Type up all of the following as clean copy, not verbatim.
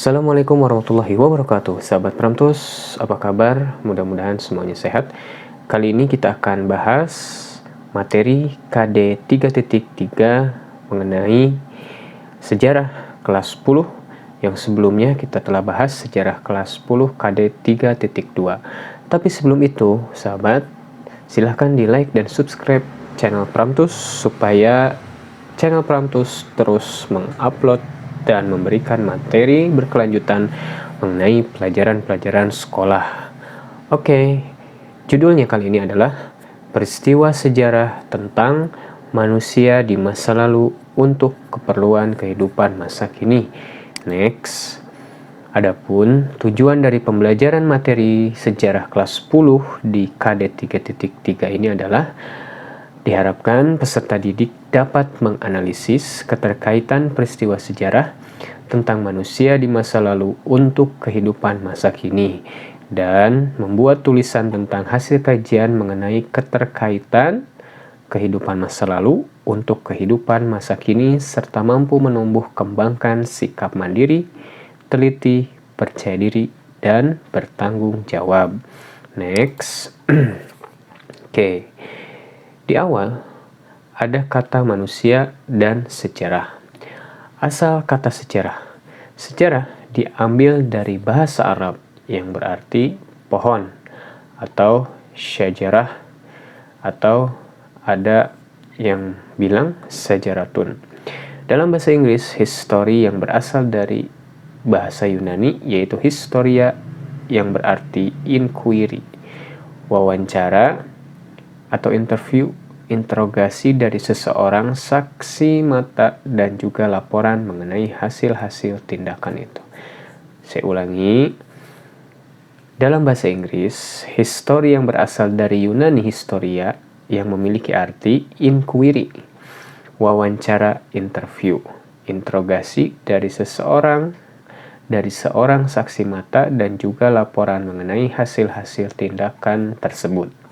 Assalamualaikum warahmatullahi wabarakatuh. Sahabat Pramtus, apa kabar? Mudah-mudahan semuanya sehat. Kali ini kita akan bahas materi KD 3.3 mengenai sejarah kelas 10 yang sebelumnya kita telah bahas sejarah kelas 10 KD 3.2. Tapi sebelum itu, sahabat, silahkan di like dan subscribe channel Pramtus supaya channel Pramtus terus mengupload dan memberikan materi berkelanjutan mengenai pelajaran-pelajaran sekolah. Oke, judulnya kali ini adalah peristiwa sejarah tentang manusia di masa lalu untuk keperluan kehidupan masa kini. Next. Adapun tujuan dari pembelajaran materi sejarah kelas 10 di KD 3.3 ini adalah diharapkan peserta didik dapat menganalisis keterkaitan peristiwa sejarah tentang manusia di masa lalu untuk kehidupan masa kini dan membuat tulisan tentang hasil kajian mengenai keterkaitan kehidupan masa lalu untuk kehidupan masa kini serta mampu menumbuh kembangkan sikap mandiri, teliti, percaya diri, dan bertanggung jawab. Next. Oke. Di awal, ada kata manusia dan sejarah. Asal kata sejarah. Sejarah diambil dari bahasa Arab yang berarti pohon atau syajarah atau ada yang bilang sajaratun. Dalam bahasa Inggris, history yang berasal dari bahasa Yunani yaitu historia yang berarti inquiry, wawancara atau interview, interogasi dari seseorang, saksi mata, dan juga laporan mengenai hasil-hasil tindakan itu. Saya ulangi, dalam bahasa Inggris, history yang berasal dari Yunani historia yang memiliki arti inquiry, wawancara, interview, interogasi dari seorang saksi mata, dan juga laporan mengenai hasil-hasil tindakan tersebut.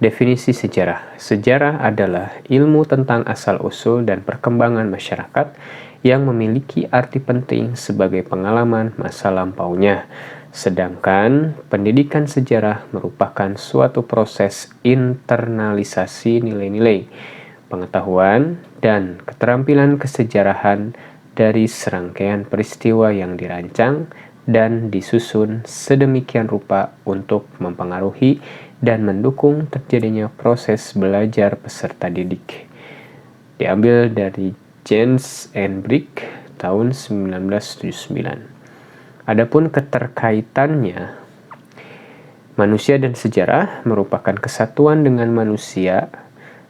Definisi sejarah. Sejarah adalah ilmu tentang asal-usul dan perkembangan masyarakat yang memiliki arti penting sebagai pengalaman masa lampaunya. Sedangkan pendidikan sejarah merupakan suatu proses internalisasi nilai-nilai, pengetahuan, dan keterampilan kesejarahan dari serangkaian peristiwa yang dirancang dan disusun sedemikian rupa untuk mempengaruhi dan mendukung terjadinya proses belajar peserta didik. Diambil dari Jens and Brick tahun 1979. Adapun keterkaitannya, manusia dan sejarah merupakan kesatuan dengan manusia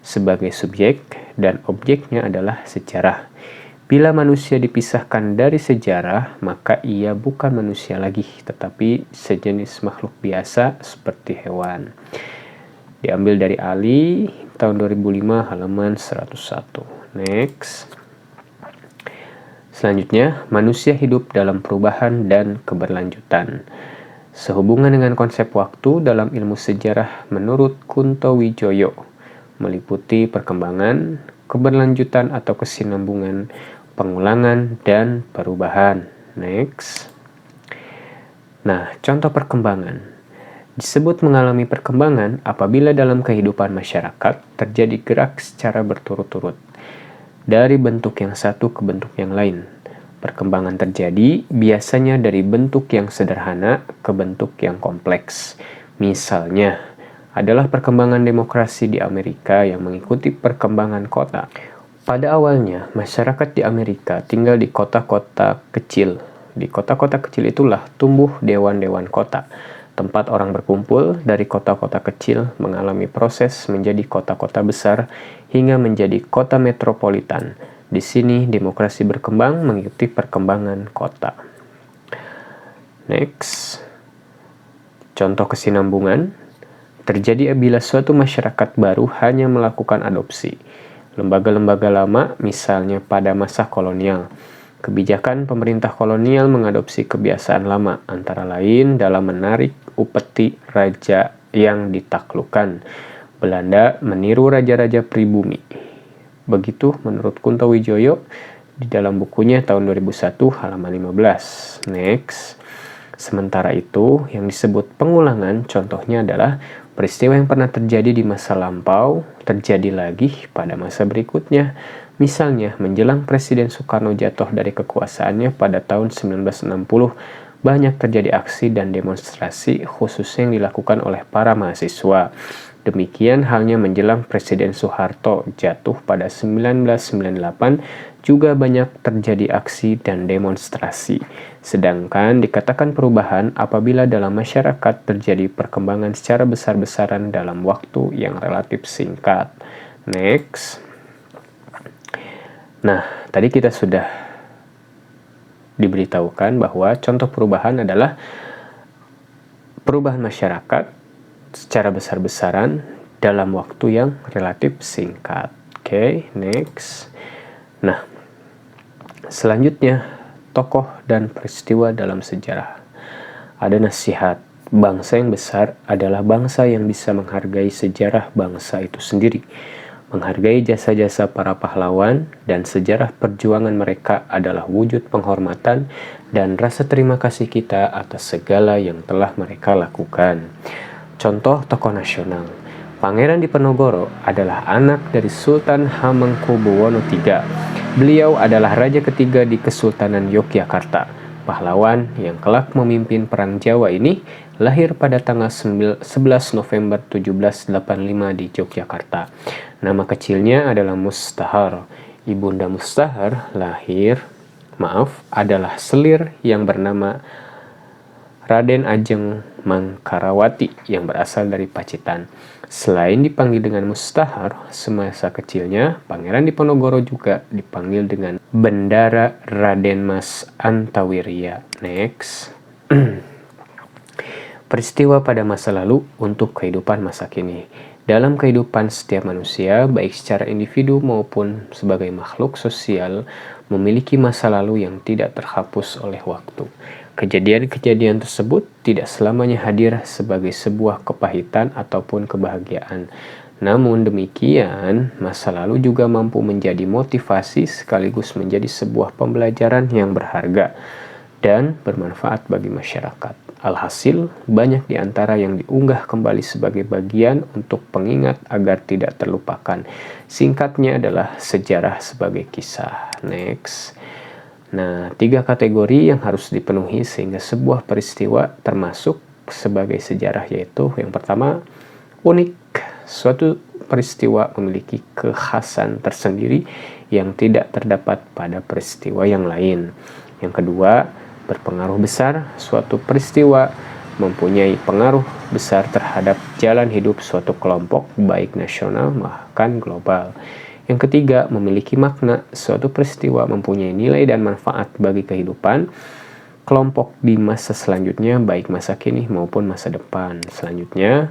sebagai subjek dan objeknya adalah sejarah. Bila manusia dipisahkan dari sejarah, maka ia bukan manusia lagi, tetapi sejenis makhluk biasa seperti hewan. Diambil dari Ali, tahun 2005, halaman 101. Next. Selanjutnya, manusia hidup dalam perubahan dan keberlanjutan. Sehubungan dengan konsep waktu dalam ilmu sejarah menurut Kunto Wijoyo, meliputi perkembangan, keberlanjutan atau kesinambungan, pengulangan, dan perubahan. Next. Nah, contoh perkembangan. Disebut mengalami perkembangan apabila dalam kehidupan masyarakat terjadi gerak secara berturut-turut dari bentuk yang satu ke bentuk yang lain. Perkembangan terjadi biasanya dari bentuk yang sederhana ke bentuk yang kompleks. Misalnya, adalah perkembangan demokrasi di Amerika yang mengikuti perkembangan kota. Pada awalnya, masyarakat di Amerika tinggal di kota-kota kecil. Di kota-kota kecil itulah tumbuh dewan-dewan kota. Tempat orang berkumpul dari kota-kota kecil mengalami proses menjadi kota-kota besar hingga menjadi kota metropolitan. Di sini demokrasi berkembang mengikuti perkembangan kota. Next. Contoh kesinambungan terjadi bila suatu masyarakat baru hanya melakukan adopsi lembaga-lembaga lama, misalnya pada masa kolonial. Kebijakan pemerintah kolonial mengadopsi kebiasaan lama, antara lain dalam menarik upeti raja yang ditaklukkan. Belanda meniru raja-raja pribumi. Begitu menurut Kunto Wijoyo di dalam bukunya tahun 2001 halaman 15. Next. Sementara itu, yang disebut pengulangan contohnya adalah peristiwa yang pernah terjadi di masa lampau terjadi lagi pada masa berikutnya. Misalnya, menjelang Presiden Soekarno jatuh dari kekuasaannya pada tahun 1960, banyak terjadi aksi dan demonstrasi khususnya yang dilakukan oleh para mahasiswa. Demikian halnya menjelang Presiden Soeharto jatuh pada 1998, juga banyak terjadi aksi dan demonstrasi. Sedangkan dikatakan perubahan apabila dalam masyarakat terjadi perkembangan secara besar-besaran dalam waktu yang relatif singkat. Next. Nah, tadi kita sudah diberitahukan bahwa contoh perubahan adalah perubahan masyarakat secara besar-besaran dalam waktu yang relatif singkat. Oke, next. Nah, selanjutnya tokoh dan peristiwa dalam sejarah. Ada nasihat, bangsa yang besar adalah bangsa yang bisa menghargai sejarah bangsa itu sendiri, menghargai jasa-jasa para pahlawan, dan sejarah perjuangan mereka adalah wujud penghormatan dan rasa terima kasih kita atas segala yang telah mereka lakukan. Contoh tokoh nasional. Pangeran Diponegoro adalah anak dari Sultan Hamengkubuwono III. Beliau adalah raja ketiga di Kesultanan Yogyakarta. Pahlawan yang kelak memimpin Perang Jawa ini lahir pada tanggal 11 November 1785 di Yogyakarta. Nama kecilnya adalah Mustahar. Ibunda Mustahar adalah selir yang bernama Raden Ajeng Mangkarawati yang berasal dari Pacitan. Selain dipanggil dengan Mustahar, semasa kecilnya Pangeran Diponegoro juga dipanggil dengan Bendara Raden Mas Antawirya. Next. Peristiwa pada masa lalu untuk kehidupan masa kini. Dalam kehidupan setiap manusia, baik secara individu maupun sebagai makhluk sosial, memiliki masa lalu yang tidak terhapus oleh waktu. Kejadian-kejadian tersebut tidak selamanya hadir sebagai sebuah kepahitan ataupun kebahagiaan. Namun demikian, masa lalu juga mampu menjadi motivasi sekaligus menjadi sebuah pembelajaran yang berharga dan bermanfaat bagi masyarakat. Alhasil, banyak di antara yang diunggah kembali sebagai bagian untuk pengingat agar tidak terlupakan. Singkatnya adalah sejarah sebagai kisah. Next. Nah, 3 kategori yang harus dipenuhi sehingga sebuah peristiwa termasuk sebagai sejarah, yaitu yang pertama, unik. Suatu peristiwa memiliki kekhasan tersendiri yang tidak terdapat pada peristiwa yang lain. Yang kedua, berpengaruh besar. Suatu peristiwa mempunyai pengaruh besar terhadap jalan hidup suatu kelompok, baik nasional bahkan global. Yang ketiga, memiliki makna. Suatu peristiwa mempunyai nilai dan manfaat bagi kehidupan kelompok di masa selanjutnya, baik masa kini maupun masa depan selanjutnya.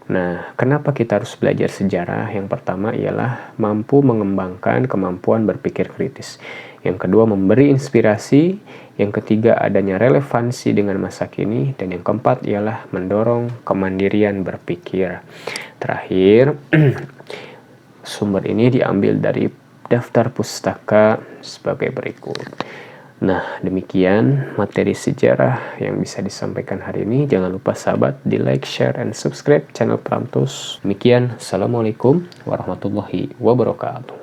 Nah, kenapa kita harus belajar sejarah? Yang pertama ialah mampu mengembangkan kemampuan berpikir kritis. Yang kedua, memberi inspirasi. Yang ketiga, adanya relevansi dengan masa kini. Dan yang keempat ialah mendorong kemandirian berpikir. Terakhir, sumber ini diambil dari daftar pustaka sebagai berikut. Nah, demikian materi sejarah yang bisa disampaikan hari ini. Jangan lupa sahabat di like, share, and subscribe channel Pramtus. Demikian, Assalamualaikum warahmatullahi wabarakatuh.